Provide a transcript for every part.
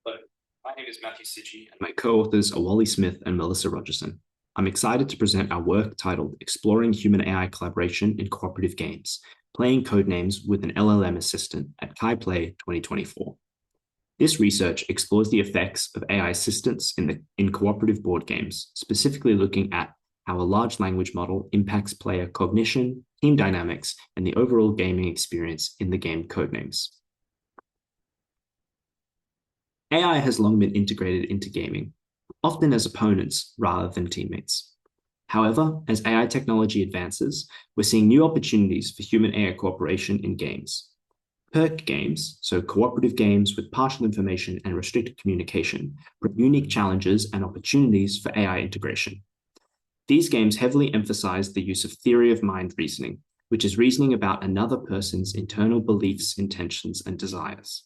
Hello, my name is Matthew Sidji, and my co-authors are Wally Smith and Melissa Rogerson. I'm excited to present our work titled Exploring Human AI Collaboration in Cooperative Games, Playing Codenames with an LLM Assistant at CHIPLAY 2024. This research explores the effects of AI assistants in cooperative board games, specifically looking at how a large language model impacts player cognition, team dynamics, and the overall gaming experience in the game Codenames. AI has long been integrated into gaming, often as opponents rather than teammates. However, as AI technology advances, we're seeing new opportunities for human-AI cooperation in games. PIRCC games, so cooperative games with partial information and restricted communication, bring unique challenges and opportunities for AI integration. These games heavily emphasize the use of theory of mind reasoning, which is reasoning about another person's internal beliefs, intentions, and desires.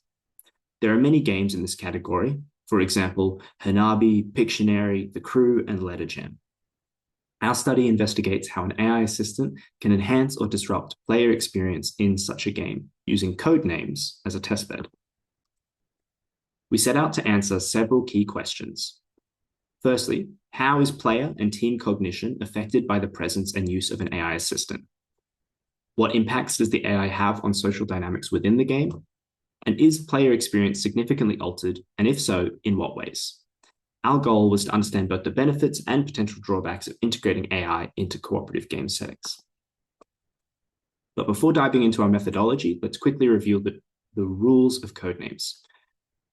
There are many games in this category, for example, Hanabi, Pictionary, The Crew, and Letter Jam. Our study investigates how an AI assistant can enhance or disrupt player experience in such a game using Codenames as a testbed. We set out to answer several key questions. Firstly, how is player and team cognition affected by the presence and use of an AI assistant? What impacts does the AI have on social dynamics within the game? And is player experience significantly altered? And if so, in what ways? Our goal was to understand both the benefits and potential drawbacks of integrating AI into cooperative game settings. But before diving into our methodology, let's quickly review the rules of Codenames.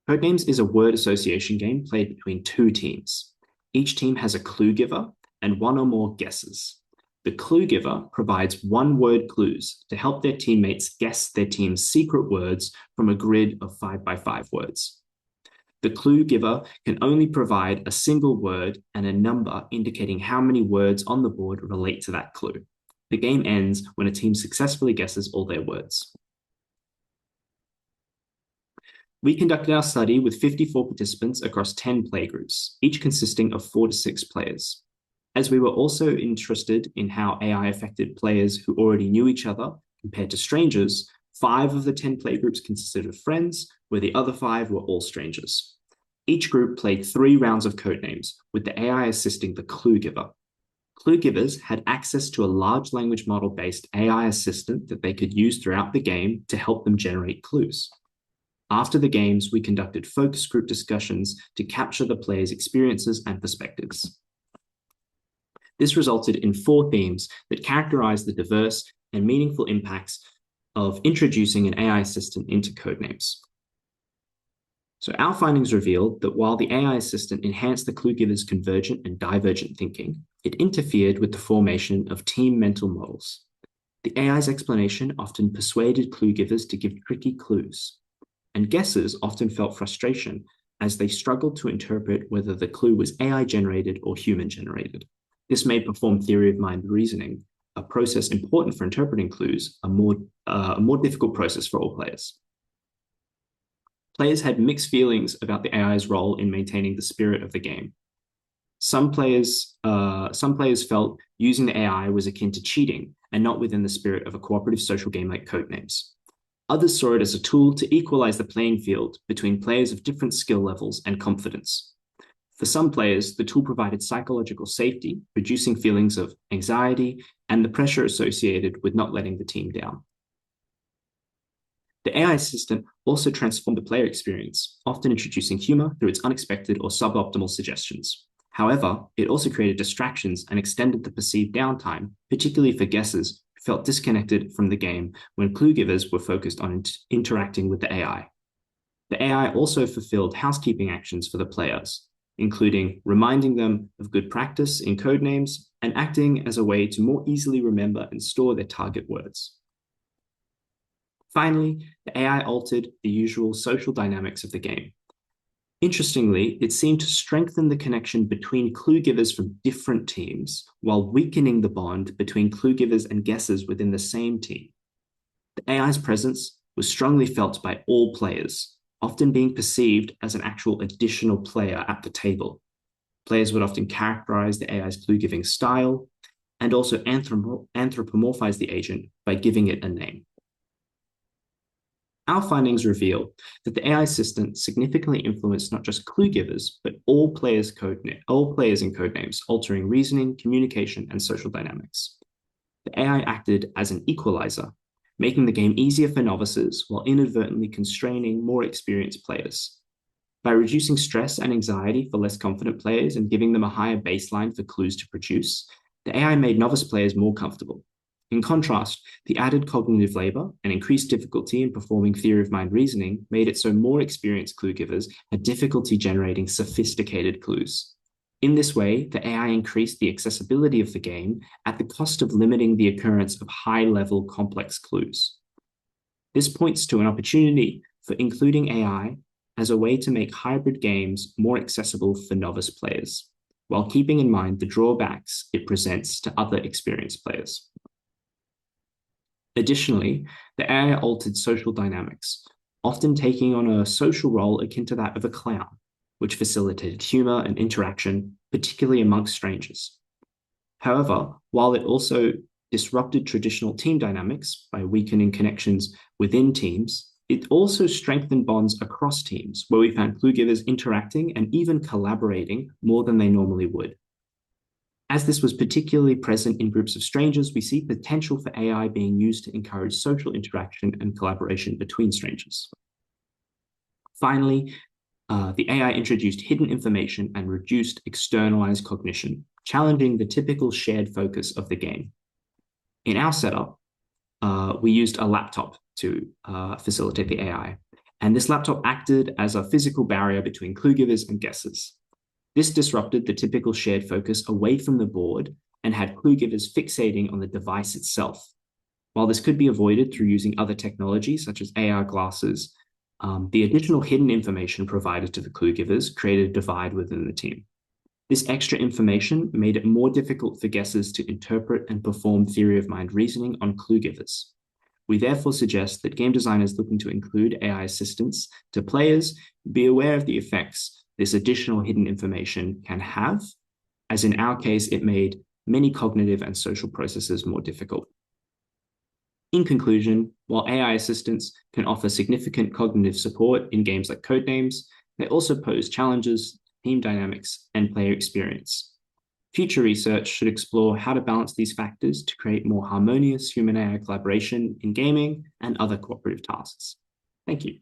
Codenames is a word association game played between two teams. Each team has a clue giver and one or more guesses. The clue giver provides one-word clues to help their teammates guess their team's secret words from a grid of 5x5 words. The clue giver can only provide a single word and a number indicating how many words on the board relate to that clue. The game ends when a team successfully guesses all their words. We conducted our study with 54 participants across 10 playgroups, each consisting of 4 to 6 players. As we were also interested in how AI affected players who already knew each other compared to strangers, 5 of the 10 playgroups consisted of friends, where the other 5 were all strangers. Each group played 3 rounds of Codenames, with the AI assisting the clue giver. Clue givers had access to a large language model-based AI assistant that they could use throughout the game to help them generate clues. After the games, we conducted focus group discussions to capture the players' experiences and perspectives. This resulted in 4 themes that characterize the diverse and meaningful impacts of introducing an AI assistant into Codenames. So our findings revealed that while the AI assistant enhanced the clue giver's convergent and divergent thinking, it interfered with the formation of team mental models. The AI's explanation often persuaded clue givers to give tricky clues, and guessers often felt frustration as they struggled to interpret whether the clue was AI-generated or human-generated. This made perform theory of mind reasoning, a process important for interpreting clues, a more difficult process for all players. Players had mixed feelings about the AI's role in maintaining the spirit of the game. Some players felt using the AI was akin to cheating and not within the spirit of a cooperative social game like Codenames. Others saw it as a tool to equalize the playing field between players of different skill levels and confidence. For some players, the tool provided psychological safety, reducing feelings of anxiety and the pressure associated with not letting the team down. The AI assistant also transformed the player experience, often introducing humor through its unexpected or suboptimal suggestions. However, it also created distractions and extended the perceived downtime, particularly for guessers who felt disconnected from the game when clue givers were focused on interacting with the AI. The AI also fulfilled housekeeping actions for the players, including reminding them of good practice in Codenames and acting as a way to more easily remember and store their target words. Finally, the AI altered the usual social dynamics of the game. Interestingly, it seemed to strengthen the connection between clue givers from different teams while weakening the bond between clue givers and guessers within the same team. The AI's presence was strongly felt by all players, often being perceived as an actual additional player at the table. Players would often characterize the AI's clue-giving style and also anthropomorphize the agent by giving it a name. Our findings reveal that the AI assistant significantly influenced not just Cluegivers, but all players in Codenames, altering reasoning, communication, and social dynamics. The AI acted as an equalizer, making the game easier for novices while inadvertently constraining more experienced players. By reducing stress and anxiety for less confident players and giving them a higher baseline for clues to produce, the AI made novice players more comfortable. In contrast, the added cognitive labor and increased difficulty in performing theory of mind reasoning made it so more experienced clue givers had difficulty generating sophisticated clues. In this way, the AI increased the accessibility of the game at the cost of limiting the occurrence of high-level complex clues. This points to an opportunity for including AI as a way to make hybrid games more accessible for novice players, while keeping in mind the drawbacks it presents to other experienced players. Additionally, the AI altered social dynamics, often taking on a social role akin to that of a clown, which facilitated humor and interaction, particularly amongst strangers. However, while it also disrupted traditional team dynamics by weakening connections within teams, it also strengthened bonds across teams, where we found clue givers interacting and even collaborating more than they normally would. As this was particularly present in groups of strangers, we see potential for AI being used to encourage social interaction and collaboration between strangers. Finally, the AI introduced hidden information and reduced externalized cognition, challenging the typical shared focus of the game. In our setup, we used a laptop to facilitate the AI, and this laptop acted as a physical barrier between clue givers and guessers. This disrupted the typical shared focus away from the board and had clue givers fixating on the device itself. While this could be avoided through using other technologies such as AR glasses, the additional hidden information provided to the clue givers created a divide within the team. This extra information made it more difficult for guessers to interpret and perform theory of mind reasoning on clue givers. We therefore suggest that game designers looking to include AI assistance to players be aware of the effects this additional hidden information can have, as in our case, it made many cognitive and social processes more difficult. In conclusion, while AI assistants can offer significant cognitive support in games like Codenames, they also pose challenges, team dynamics, and player experience. Future research should explore how to balance these factors to create more harmonious human-AI collaboration in gaming and other cooperative tasks. Thank you.